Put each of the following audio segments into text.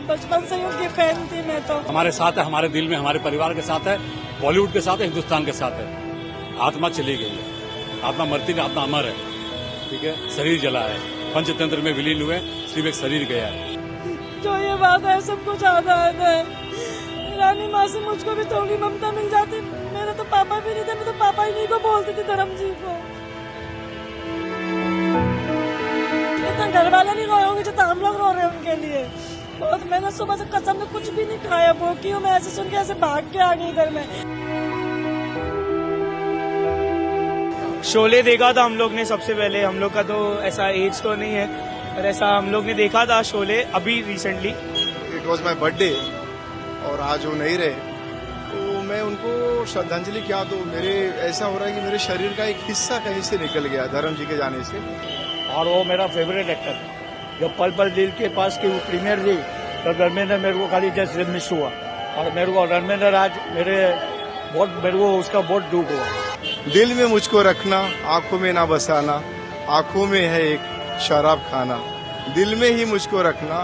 बचपन से उनकी फैन थी मैं तो। हमारे साथ है, हमारे दिल में, हमारे परिवार के साथ है, बॉलीवुड के साथ है, हिंदुस्तान के साथ है। आत्मा चली गई है, आत्मा मरती नहीं, आत्मा अमर है, ठीक है। शरीर जला है, पंचतंत्र में विलीन हुए, सिर्फ एक शरीर गया है। जो ये बात है सब कुछ याद आता है। रानी माँ से मुझको भी थोड़ी ममता मिल जाती। मेरे तो पापा भी नहीं थे, मैं तो पापा ही नहीं को बोलती थी, धर्म जी को। इतना घर वाले नहीं रोए होंगे जितना हम लोग रो रहे हैं उनके लिए। बहुत मैंने सुबह से कसम में कुछ भी नहीं खाया, वो क्यों मैं ऐसे सुन के ऐसे भाग के आ गई इधर में। शोले देखा था हम लोग ने सबसे पहले। हम लोग का तो ऐसा एज तो नहीं है, पर ऐसा हम लोग ने देखा था शोले अभी recently. It was my birthday और आज वो नहीं रहे, तो मैं उनको श्रद्धांजलि क्या दूं। मेरे ऐसा हो रहा है कि मेरे शरीर का एक हिस्सा कहीं से निकल गया धर्म जी के जाने से। और वो मेरा फेवरेट एक्टर है। जब पल पल दिल के पास की वो प्रीमियर थी तो धर्मेंद्र मेरे को खाली जस्ट मिस हुआ, और मेरे को धर्मेंद्र आज मेरे को उसका बहुत दुख हुआ। दिल में मुझको रखना, आंखों में ना बसाना, आंखों में है एक शराब खाना। दिल में ही मुझको रखना,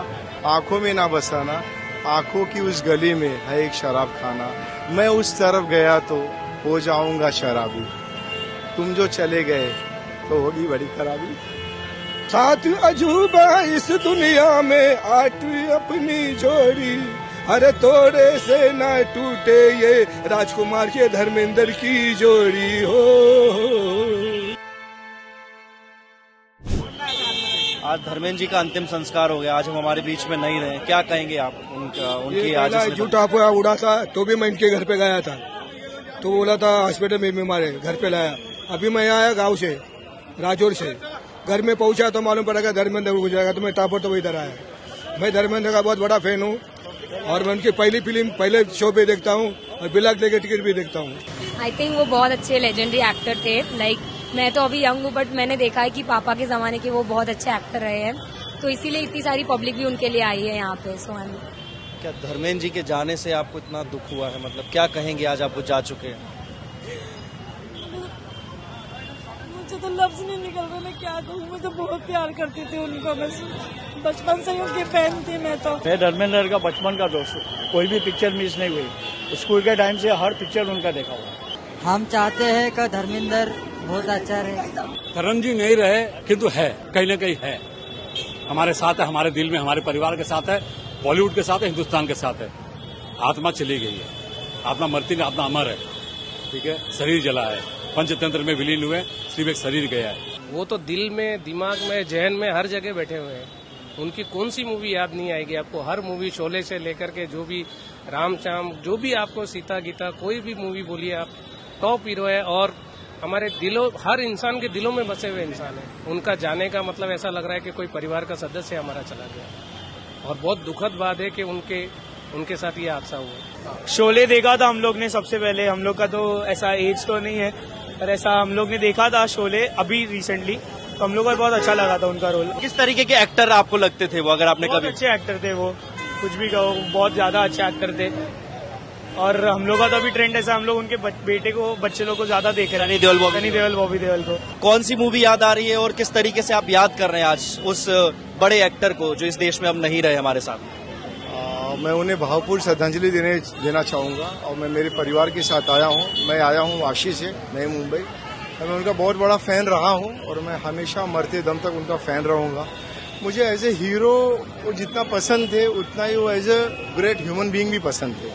आंखों में ना बसाना, आंखों की उस गली में है एक शराब खाना। मैं उस तरफ गया तो हो जाऊंगा शराबी, तुम जो चले गए तो होगी बड़ी खराबी। साथ अजूबा इस दुनिया में आठ अपनी जोड़ी, अरे तोड़े से ना टूटे ये राजकुमार के धर्मेंद्र की जोड़ी हो। आज धर्मेंद्र जी का अंतिम संस्कार हो गया, आज हम हमारे बीच में नहीं रहे, क्या कहेंगे आप उनकी आज? झूठा अफवाह उड़ा था तो भी मैं इनके घर पे गया था, तो बोला था हॉस्पिटल में बीमार है, घर पे लाया। अभी मैं आया गांव से, राजौर से, घर में पहुंचा तो मालूम पड़ा कि धर्मेंद्र गुजरेगा, तो मैं तापर तो इधर आया। मैं धर्मेंद्र का बहुत बड़ा फैन हूँ और मैं उनकी पहली फिल्म पहले शो पे देखता हूँ और बिलाक लेके टिकट भी देखता हूँ। आई थिंक वो बहुत अच्छे लेजेंडरी एक्टर थे। लाइक मैं तो अभी यंग हूँ, बट मैंने देखा है कि पापा के जमाने के वो बहुत अच्छे एक्टर रहे हैं, तो इसीलिए इतनी सारी पब्लिक भी उनके लिए आई है यहाँ पे। सो क्या धर्मेंद्र जी के जाने से आपको इतना दुख हुआ है? मतलब क्या कहेंगे, आज आप वो जा चुके हैं? मुझे तो लफ्ज नहीं निकल रहे, मैं क्या कहूँ। मैं तो बहुत प्यार करती थी उनको, मैं बचपन से उनकी फैन थी मैं तो। मैं धर्मेंद्र का बचपन का दोस्त हूँ, कोई भी पिक्चर मिस नहीं हुई। स्कूल के टाइम से हर पिक्चर उनका देखा हुआ। हम चाहते हैं कि धर्मेंद्र बहुत अच्छा रहे। धर्म जी नहीं रहे किंतु है, कहीं न कहीं है, हमारे साथ है, हमारे दिल में, हमारे परिवार के साथ है, बॉलीवुड के साथ है, हिंदुस्तान के साथ है। आत्मा चली गई है, आत्मा मरती नहीं, आत्मा अमर है, ठीक है। शरीर जला है, पंचतंत्र में विलीन हुए, सिर्फ एक शरीर गया है। वो तो दिल में, दिमाग में, जहन में, हर जगह बैठे हुए हैं। उनकी कौन सी मूवी याद नहीं आएगी आपको? हर मूवी, शोले से लेकर के जो भी रामचाम, जो भी आपको सीता गीता, कोई भी मूवी बोलिए आप, टॉप हीरो है और हमारे दिलों, हर इंसान के दिलों में बसे हुए इंसान है। उनका जाने का मतलब ऐसा लग रहा है कि कोई परिवार का सदस्य हमारा चला गया, और बहुत दुखद बात है कि उनके साथ ये हादसा हुआ। शोले देखा था हम लोग ने सबसे पहले। हम लोग का तो ऐसा एज तो नहीं है, पर ऐसा हम लोग ने देखा था शोले अभी रिसेंटली, तो हम लोग को बहुत अच्छा लगा था उनका रोल। किस तरीके के एक्टर आपको लगते थे वो, अगर आपने कभी? अच्छे एक्टर थे वो, कुछ भी कहो, बहुत ज्यादा अच्छे एक्टर थे। और हम लोग का तो अभी ट्रेंड ऐसा, हम लोग उनके बेटे को, बच्चे लोग को ज्यादा देख रहे हैं। सनी देओल, बॉबी देओल को। कौन सी मूवी याद आ रही है और किस तरीके से आप याद कर रहे हैं आज उस बड़े एक्टर को जो इस देश में अब नहीं रहे हमारे साथ? मैं उन्हें भावपूर्ण श्रद्धांजलि देना चाहूँगा और मैं मेरे परिवार के साथ आया हूँ। मैं आया हूँ वाशी से, नई मुंबई। मैं उनका बहुत बड़ा फैन रहा हूँ और मैं हमेशा मरते दम तक उनका फैन रहूँगा। मुझे एज ए हीरो वो जितना पसंद थे उतना ही वो as a great human being भी पसंद थे,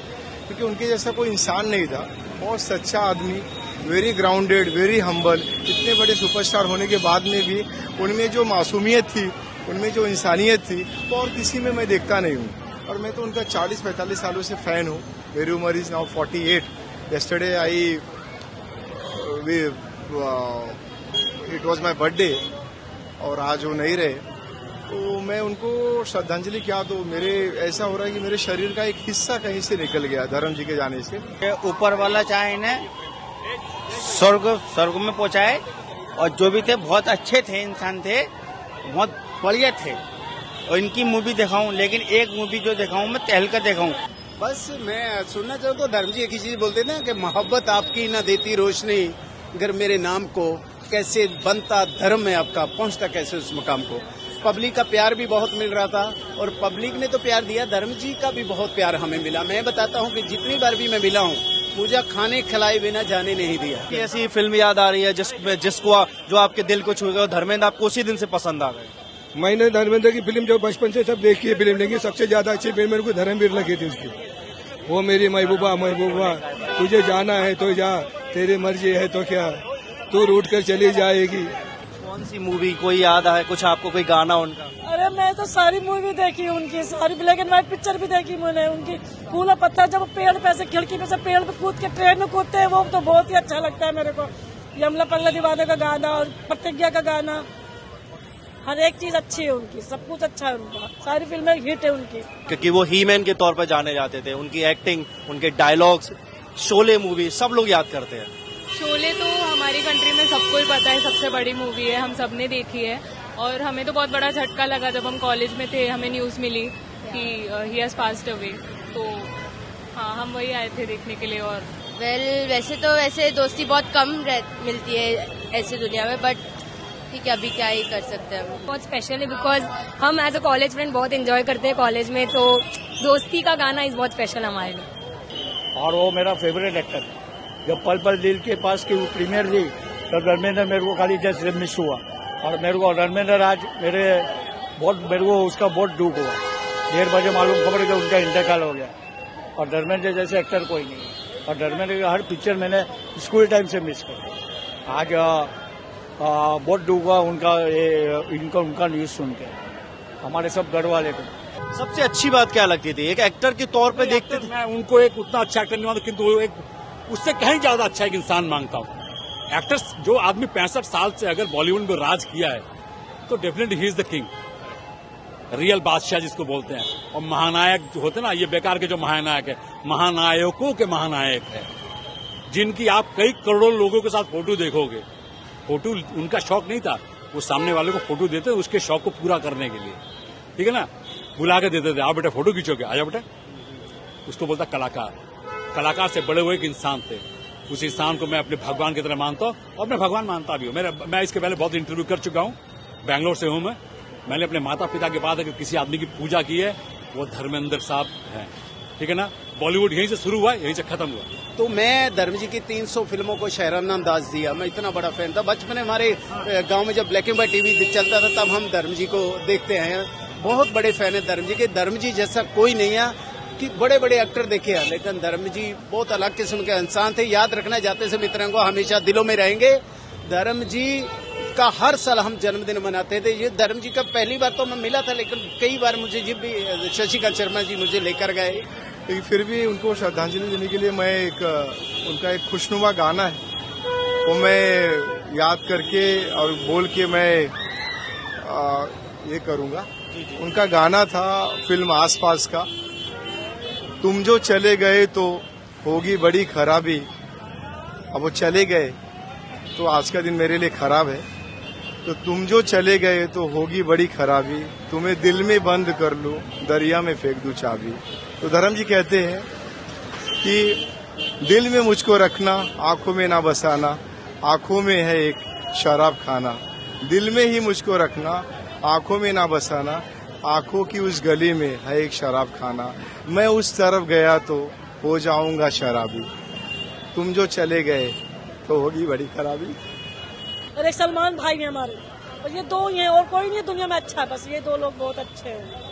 क्योंकि उनके जैसा कोई इंसान नहीं था। बहुत सच्चा आदमी, वेरी ग्राउंडेड, वेरी हम्बल। इतने बड़े सुपरस्टार होने के बाद में भी उनमें जो मासूमियत थी, उनमें जो इंसानियत थी, वो और किसी में मैं देखता नहीं हूँ। और मैं तो उनका 40-45 सालों से फैन हूँ। मेरी उम्र is now 48। Yesterday it was my birthday और आज वो नहीं रहे, तो मैं उनको श्रद्धांजलि क्या दूं। मेरे ऐसा हो रहा है कि मेरे शरीर का एक हिस्सा कहीं से निकल गया धर्म जी के जाने से। ऊपर वाला चाहे इन्हें स्वर्ग में पहुंचाए, और जो भी थे बहुत अच्छे थे, इंसान थे, बहुत बढ़िया थे। और इनकी मूवी दिखाऊं, लेकिन एक मूवी जो दिखाऊं मैं तहलका दिखाऊं। बस मैं सुनना चाहूँ तो धर्म जी एक ही चीज बोलते ना कि मोहब्बत आपकी न देती रोशनी, अगर मेरे नाम को कैसे बनता धर्म है आपका, पहुंचता कैसे उस मकाम को। पब्लिक का प्यार भी बहुत मिल रहा था और पब्लिक ने तो प्यार दिया, धर्म जी का भी बहुत प्यार हमें मिला। मैं बताता हूँ कि जितनी बार भी मैं मिला हूँ मुझे खाने खिलाए बिना जाने नहीं दिया। कि ऐसी फिल्म याद आ रही है जिसको जो आपके दिल को छू गया, धर्मेंद्र आपको उसी दिन से पसंद आ गए? मैंने धर्मेंद्र की फिल्म जो बचपन से सब देखी है फिल्म, लेकिन सबसे ज्यादा अच्छी फिल्म मेरे को धर्मवीर लगी थी उसकी। वो मेरी महबूबा महबूबा तुझे जाना है तो जा, तेरी मर्जी है तो क्या, तू रूठ कर चली जाएगी। कौन सी मूवी कोई याद है कुछ आपको, कोई गाना उनका? अरे मैं तो सारी मूवी देखी उनकी, सारी ब्लैक एंड व्हाइट पिक्चर भी देखी मैंने उनकी। फूला पत्ता जब पेड़ पे से खिड़की पे से पेड़ पे कूद के ट्रेन में कूदते हैं वो तो बहुत ही अच्छा लगता है मेरे को। यमला पल्ला दीवाने का गाना और प्रतिज्ञा का गाना, हर एक चीज अच्छी है उनकी, सब कुछ अच्छा है उनका, सारी फिल्में हिट है उनकी। क्योंकि वो ही मैन के तौर पर जाने जाते थे, उनकी एक्टिंग, उनके डायलॉग्स, शोले मूवी सब लोग याद करते हैं। शोले तो हमारी कंट्री में सबको ही पता है, सबसे बड़ी मूवी है, हम सबने देखी है। और हमें तो बहुत बड़ा झटका लगा जब हम कॉलेज में थे, हमें न्यूज मिली कि ही हैज पास्ड अवे। तो हाँ, हम वही आए थे देखने के लिए। और वैसे दोस्ती बहुत कम मिलती है ऐसी दुनिया में, बट ठीक है, अभी क्या ही कर सकते हैं। बहुत स्पेशल है बिकॉज हम एज अ कॉलेज फ्रेंड बहुत एंजॉय करते हैं कॉलेज में, तो दोस्ती का गाना इज बहुत स्पेशल हमारे लिए। और वो मेरा फेवरेट एक्टर है। जब पल पल दिल के पास की वो प्रीमियर थी तो धर्मेंद्र मेरे को खाली जस्ट मिस हुआ। और मेरे को धर्मेंद्र आज मेरे को उसका बहुत दुख हुआ। 1:30 बजे मालूम खबर कि उनका इंतकाल हो गया। और धर्मेंद्र जैसे एक्टर कोई नहीं है। और धर्मेंद्र का हर पिक्चर मैंने स्कूल टाइम से मिस किया। आज बहुत दुख हुआ उनका न्यूज सुन के, हमारे सब घर वाले को। सबसे अच्छी बात क्या लगती थी एक एक्टर के तौर पे देखते थे? मैं उनको एक उतना अच्छा एक्टर नहीं मानता, किंतु एक उससे कहीं ज्यादा अच्छा एक इंसान मांगता हूँ। एक्टर्स जो आदमी 65 साल से अगर बॉलीवुड में राज किया है तो definitely he is the king, real बादशाह जिसको बोलते हैं। और महानायक जो होते हैं ना, ये बेकार के जो महानायक है, महानायकों के महानायक है, जिनकी आप कई करोड़ों लोगों के साथ फोटो देखोगे। फोटो उनका शौक नहीं था, वो सामने वाले को फोटो देते उसके शौक को पूरा करने के लिए, ठीक है ना, बुला के देते थे, आओ बेटा फोटो खींचोगे, आ जाओ बेटा। उसको बोलता कलाकार। कलाकार से बड़े हुए एक इंसान थे। उस इंसान को मैं अपने भगवान की तरह मानता हूँ और मैं भगवान मानता भी हूँ। मैं इसके पहले बहुत इंटरव्यू कर चुका हूँ, बैंगलोर से हूँ मैं। मैंने अपने माता पिता के बाद अगर किसी आदमी की पूजा की है वो धर्मेंद्र साहब हैं, ठीक है ना। बॉलीवुड यहीं से शुरू हुआ, यहीं से खत्म हुआ। तो मैं धर्म जी की 300 फिल्मों को शहराना अंदाज दिया। मैं इतना बड़ा फैन था। बचपन में हमारे गांव में जब ब्लैक एंड व्हाइट टीवी चलता था तब हम धर्म जी को देखते हैं। बहुत बड़े फैन है धर्म जी के। धर्म जी जैसा कोई नहीं है कि बड़े बड़े एक्टर देखे हैं, लेकिन धर्म जी बहुत अलग किस्म के इंसान थे। याद रखना, जाते से मित्रों को हमेशा दिलों में रहेंगे। धर्म जी का हर साल हम जन्मदिन मनाते थे। ये धर्म जी का पहली बार तो मैं मिला था, लेकिन कई बार मुझे जब भी शशिकांत शर्मा जी मुझे लेकर गए, लेकिन फिर भी उनको श्रद्धांजलि देने के लिए मैं उनका एक खुशनुमा गाना है वो मैं याद करके और बोल के मैं ये करूंगा। उनका गाना था फिल्म आसपास का, तुम जो चले गए तो होगी बड़ी खराबी। अब वो चले गए तो आज का दिन मेरे लिए खराब है, तो तुम जो चले गए तो होगी बड़ी खराबी, तुम्हें दिल में बंद कर लूं, दरिया में फेंक दूं चाबी। तो धर्म जी कहते हैं कि दिल में मुझको रखना, आंखों में ना बसाना, आंखों में है एक शराब खाना। दिल में ही मुझको रखना, आंखों में ना बसाना, आंखों की उस गली में है एक शराब खाना। मैं उस तरफ गया तो हो जाऊंगा शराबी, तुम जो चले गए तो होगी बड़ी खराबी। और एक सलमान भाई है हमारे, और ये दो ही हैं और कोई नहीं दुनिया में अच्छा है, बस ये दो लोग बहुत अच्छे हैं।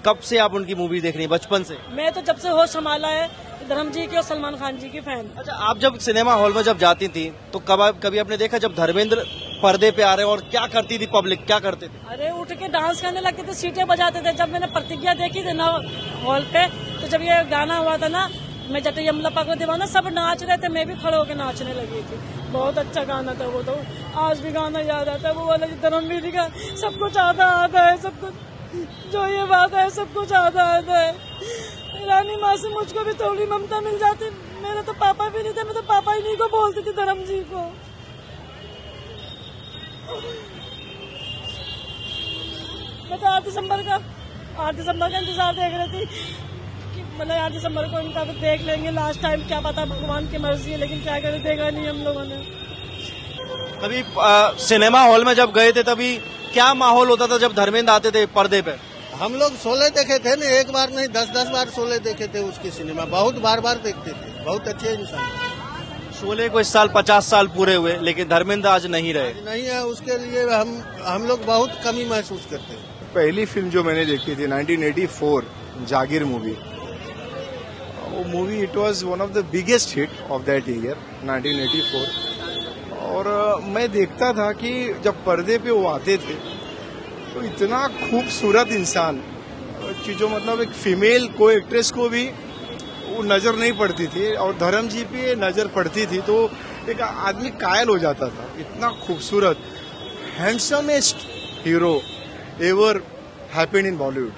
कब से आप उनकी मूवी देख रही हैं? बचपन से? मैं तो जब से होश संभाला है धर्म जी की और सलमान खान जी की फैन। अच्छा, आप जब सिनेमा हॉल में जब जाती थी तो कभी आपने देखा जब धर्मेंद्र पर्दे पे आ रहे और क्या करती थी पब्लिक, क्या करते थे? अरे उठ के डांस करने लगते थे, सीटें बजाते थे। जब मैंने प्रतिज्ञा देखी थी ना हॉल पे, तो जब ये गाना हुआ था ना, मैं जब यमला पगला दीवाना, सब नाच रहे थे, मैं भी खड़े होकर नाचने लगी थी। बहुत अच्छा गाना था वो, तो आज भी गाना याद आता है वो वाला धर्मवीर का, सब कुछ आधा है, सब कुछ जो ये बात है सब कुछ आधा है। रानी माँ से मुझको भी थोड़ी ममता मिल जाती। मेरे तो पापा भी नहीं थे, मैं तो पापा ही नहीं को बोलती थी धर्म जी को। मैं तो 8 दिसंबर का इंतजार देख रही थी कि मतलब 8 दिसंबर को इनका देख लेंगे लास्ट टाइम। क्या पता भगवान की मर्जी है, लेकिन क्या करें, देखा नहीं हम लोगों ने। कभी सिनेमा हॉल में जब गए थे तभी क्या माहौल होता था जब धर्मेंद्र आते थे पर्दे पे? हम लोग शोले देखे थे ना, एक बार नहीं 10-10 बार शोले देखे थे उसकी सिनेमा, बहुत बार देखते थे, बहुत अच्छे इंसान। शोले को इस साल 50 साल पूरे हुए, लेकिन धर्मेंद्र आज नहीं रहे। नहीं है, उसके लिए हम लोग बहुत कमी महसूस करते हैं। पहली फिल्म जो मैंने देखी थी 1984 जागीर मूवी, वो movie it was one of the biggest hit of that year 1984। और मैं देखता था कि जब पर्दे पे वो आते थे तो इतना खूबसूरत इंसान कि जो मतलब एक फीमेल को एक्ट्रेस को भी वो नजर नहीं पड़ती थी, और धर्म जी पे नजर पड़ती थी तो एक आदमी कायल हो जाता था। इतना खूबसूरत हैंडसमेस्ट hero ever happened in Bollywood.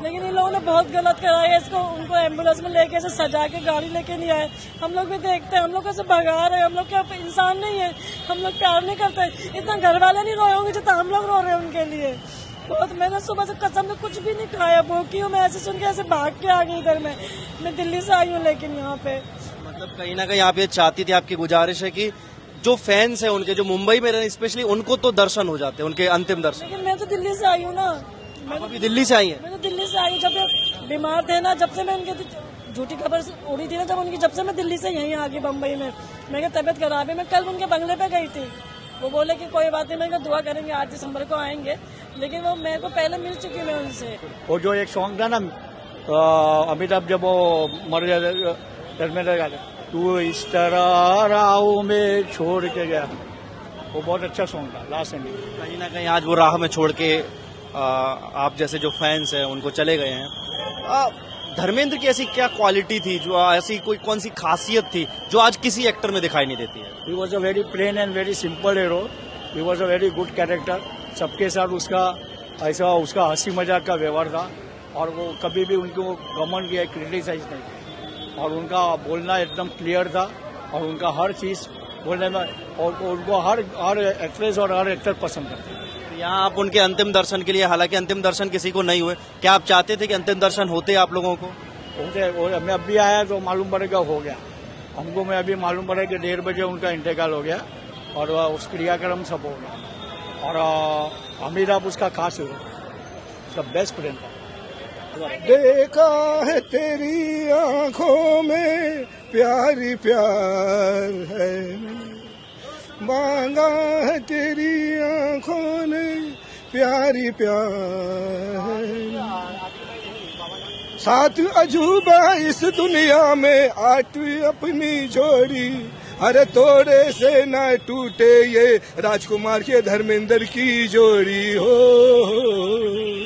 लेकिन इन लोगों ने बहुत गलत करा है इसको, उनको एम्बुलेंस में लेके ऐसे सजा के गाड़ी लेके नहीं आए। हम लोग भी देखते हैं, हम लोग कैसे भगा रहे हैं, हम लोग क्या इंसान नहीं है, हम लोग प्यार नहीं करते। इतना घर वाले नहीं रोए होंगे जितना हम लोग रो रहे हैं उनके लिए। बहुत मैंने सुबह से कसम में कुछ भी नहीं खाया, भूखी हूँ मैं। ऐसे सुन के ऐसे भाग के आ गई इधर। मैं दिल्ली से आई हूँ, लेकिन यहाँ पे मतलब कहीं ना कहीं आप ये चाहती थी, आपकी गुजारिश है कि जो फैंस है उनके, जो मुंबई में रहे स्पेशली, उनको तो दर्शन हो जाते हैं, उनके अंतिम दर्शन। लेकिन मैं तो दिल्ली से आई हूँ ना, मैं अभी दिल्ली से आई है। मैं तो दिल्ली से आई हूँ। जब ये बीमार थे ना, जब से मैं उनकी झूठी खबर उड़ी थी ना, जब से मैं दिल्ली से यहीं आ गई बम्बई में। मेरी तबीयत खराब है। मैं कल उनके बंगले पे गई थी, वो बोले कि कोई बात नहीं, मैं दुआ करेंगे 8 दिसंबर को आएंगे। लेकिन वो मेरे को पहले मिल चुकी मैं उनसे। वो जो एक सॉन्ग था ना अमिताभ, जब वो मर जाते, तू इस तरह राह में छोड़ के गया, वो बहुत अच्छा सॉन्ग था, लास्ट एंडिंग। कहीं ना कहीं आज वो राह में छोड़ के आप जैसे जो फैंस हैं उनको चले गए हैं। धर्मेंद्र की ऐसी क्या क्वालिटी थी, जो ऐसी कोई कौन सी खासियत थी जो आज किसी एक्टर में दिखाई नहीं देती है? He was a very plain and very simple hero. He was a very good character. सबके साथ उसका हंसी मजाक का व्यवहार था, और वो कभी भी उनको घमंड किया, क्रिटिसाइज नहीं किया, और उनका बोलना एकदम क्लियर था, और उनका हर चीज बोलने में, और उनको हर एक्ट्रेस और हर एक्टर पसंद करते हैं। यहाँ आप उनके अंतिम दर्शन के लिए, हालांकि अंतिम दर्शन किसी को नहीं हुए, क्या आप चाहते थे कि अंतिम दर्शन होते आप लोगों को? होते। मैं अभी आया तो मालूम पड़ेगा हो गया हमको। मैं अभी मालूम पड़ा कि 1:30 बजे उनका इंतकाल हो गया, और उस क्रियाक्रम सब हो गया। और अमिताभ उसका खास हीरो, उसका बेस्ट फ्रेंड था। देखा है तेरी आंखों में प्यारी प्यार है, मांगा है तेरी आंखों ने प्यारी प्यार, साथ अजूबा इस दुनिया में आठवीं अपनी जोड़ी, अरे तोड़े से ना टूटे ये राजकुमार के धर्मेंद्र की जोड़ी हो।